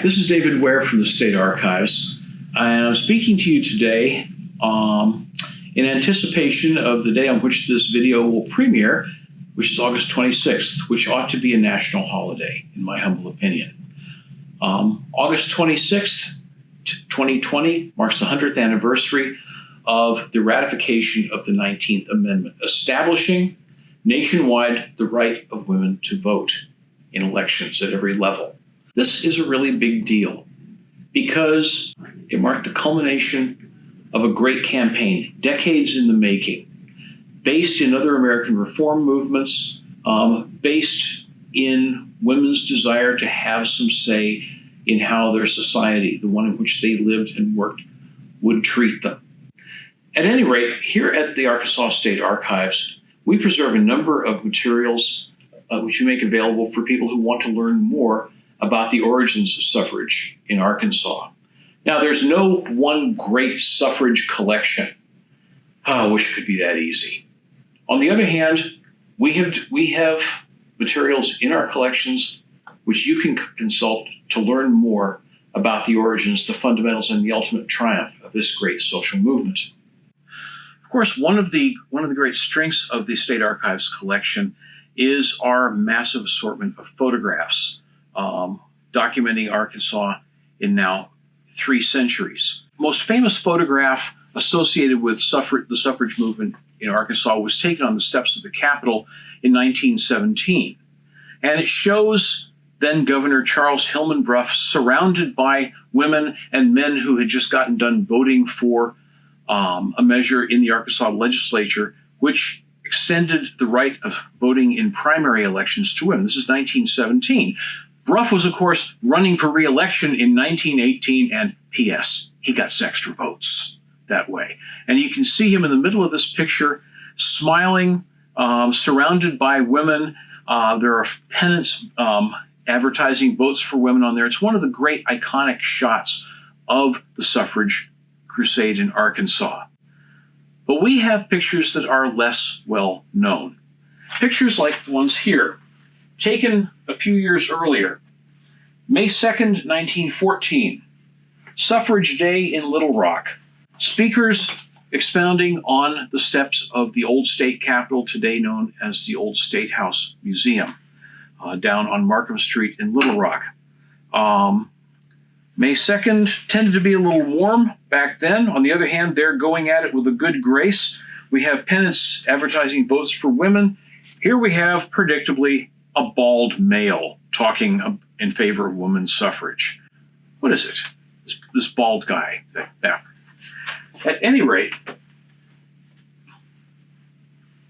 this is David Ware from the State Archives, and I'm speaking to you today in anticipation of the day on which this video will premiere, which is August 26th, which ought to be a national holiday, in my humble opinion. August 26th, 2020 marks the 100th anniversary of the ratification of the 19th Amendment, establishing nationwide the right of women to vote in elections at every level. This is a really big deal because it marked the culmination of a great campaign, decades in the making, based in other American reform movements, based in women's desire to have some say in how their society, the one in which they lived and worked, would treat them. At any rate, here at the Arkansas State Archives, we preserve a number of materials which we make available for people who want to learn more about the origins of suffrage in Arkansas. Now, there's no one great suffrage collection. I wish it could be that easy. On the other hand, we have materials in our collections which you can consult to learn more about the origins, the fundamentals, and the ultimate triumph of this great social movement. Of course, one of the great strengths of the State Archives collection is our massive assortment of photographs documenting Arkansas in now 3 centuries. Most famous photograph associated with the suffrage movement in Arkansas was taken on the steps of the Capitol in 1917. And it shows then Governor Charles Hilmanbrough surrounded by women and men who had just gotten done voting for a measure in the Arkansas legislature, which extended the right of voting in primary elections to women. This is 1917. Brough was, of course, running for re-election in 1918, and P.S., he got some extra votes that way. And you can see him in the middle of this picture, smiling, surrounded by women. There are pennants advertising votes for women on there. It's one of the great iconic shots of the suffrage crusade in Arkansas. But we have pictures that are less well known. Pictures like the ones here, taken a few years earlier. May 2nd, 1914, Suffrage Day in Little Rock. Speakers expounding on the steps of the old state capitol, today known as the Old State House Museum, down on Markham Street in Little Rock. May 2nd tended to be a little warm back then. On the other hand, they're going at it with a good grace. We have pennants advertising votes for women. Here we have, predictably, a bald male talking in favor of women's suffrage. What is it? This bald guy. At any rate,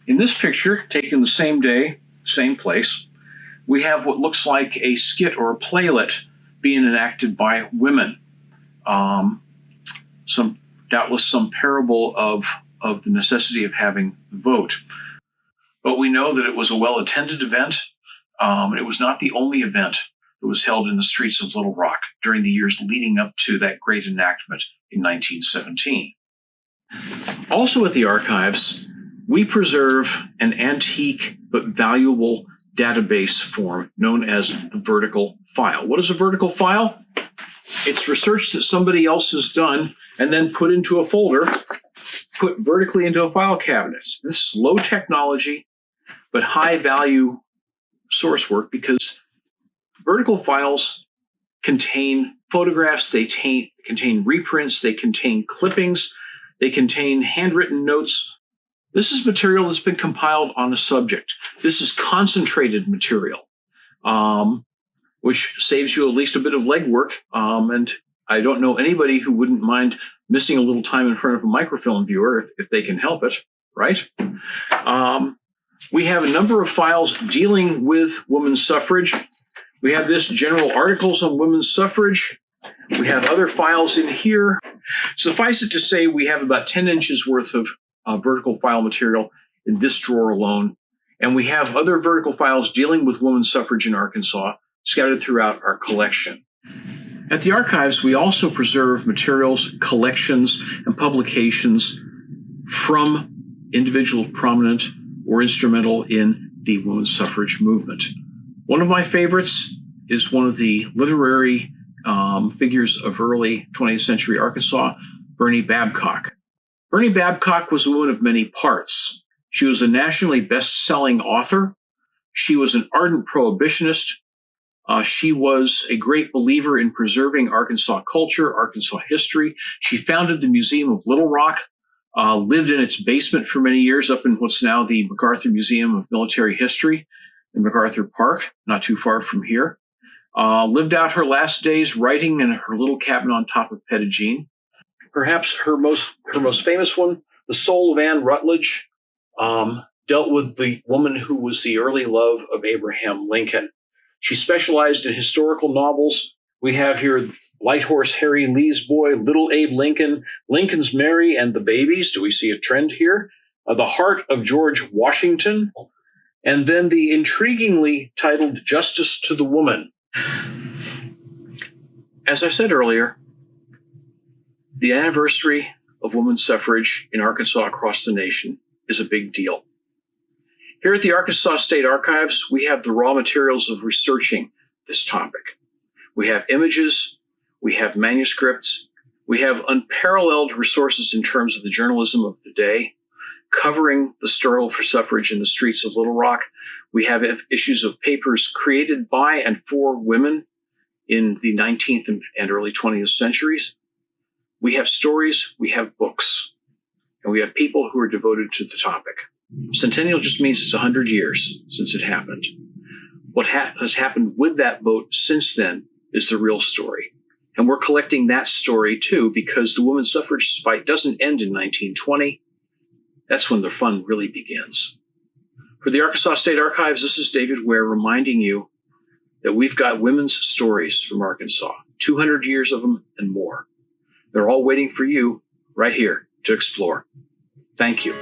in this picture, taken the same day, same place, we have what looks like a skit or a playlet being enacted by women. Doubtless some parable of the necessity of having the vote. But we know that it was a well-attended event. It was not the only event that was held in the streets of Little Rock during the years leading up to that great enactment in 1917. Also at the archives, we preserve an antique but valuable database form known as the vertical file. What is a vertical file? It's research that somebody else has done and then put into a folder, put vertically into a file cabinet. This is low technology, but high value source work because vertical files contain photographs, they contain reprints, they contain clippings, they contain handwritten notes. This is material that's been compiled on a subject. This is concentrated material, which saves you at least a bit of legwork. And I don't know anybody who wouldn't mind missing a little time in front of a microfilm viewer if they can help it, right? We have a number of files dealing with women's suffrage. We have this general articles on women's suffrage. We have other files in here. Suffice it to say, we have about 10 inches worth of vertical file material in this drawer alone. And we have other vertical files dealing with women's suffrage in Arkansas scattered throughout our collection. At the archives, we also preserve materials, collections, and publications from individuals prominent or instrumental in the women's suffrage movement. One of my favorites is one of the literary figures of early 20th century Arkansas, Bernie Babcock. Bernie Babcock was a woman of many parts. She was a nationally best-selling author. She was an ardent prohibitionist. She was a great believer in preserving Arkansas culture, Arkansas history. She founded the Museum of Little Rock, lived in its basement for many years up in what's now the MacArthur Museum of Military History in MacArthur Park, not too far from here. Lived out her last days writing in her little cabin on top of Pettagene. Perhaps her most famous one, The Soul of Anne Rutledge, dealt with the woman who was the early love of Abraham Lincoln. She specialized in historical novels. We have here Light Horse Harry Lee's Boy, Little Abe Lincoln, Lincoln's Mary and the Babies. Do we see a trend here? The Heart of George Washington. And then the intriguingly titled Justice to the Woman. As I said earlier, the anniversary of women's suffrage in Arkansas across the nation is a big deal. Here at the Arkansas State Archives, we have the raw materials of researching this topic. We have images, we have manuscripts, we have unparalleled resources in terms of the journalism of the day, covering the struggle for suffrage in the streets of Little Rock. We have issues of papers created by and for women in the 19th and early 20th centuries. We have stories, we have books, and we have people who are devoted to the topic. Centennial just means it's 100 years since it happened. What has happened with that vote since then is the real story. And we're collecting that story too, because the women's suffrage fight doesn't end in 1920. That's when the fun really begins. For the Arkansas State Archives, this is David Ware reminding you that we've got women's stories from Arkansas, 200 years of them and more. They're all waiting for you right here to explore. Thank you.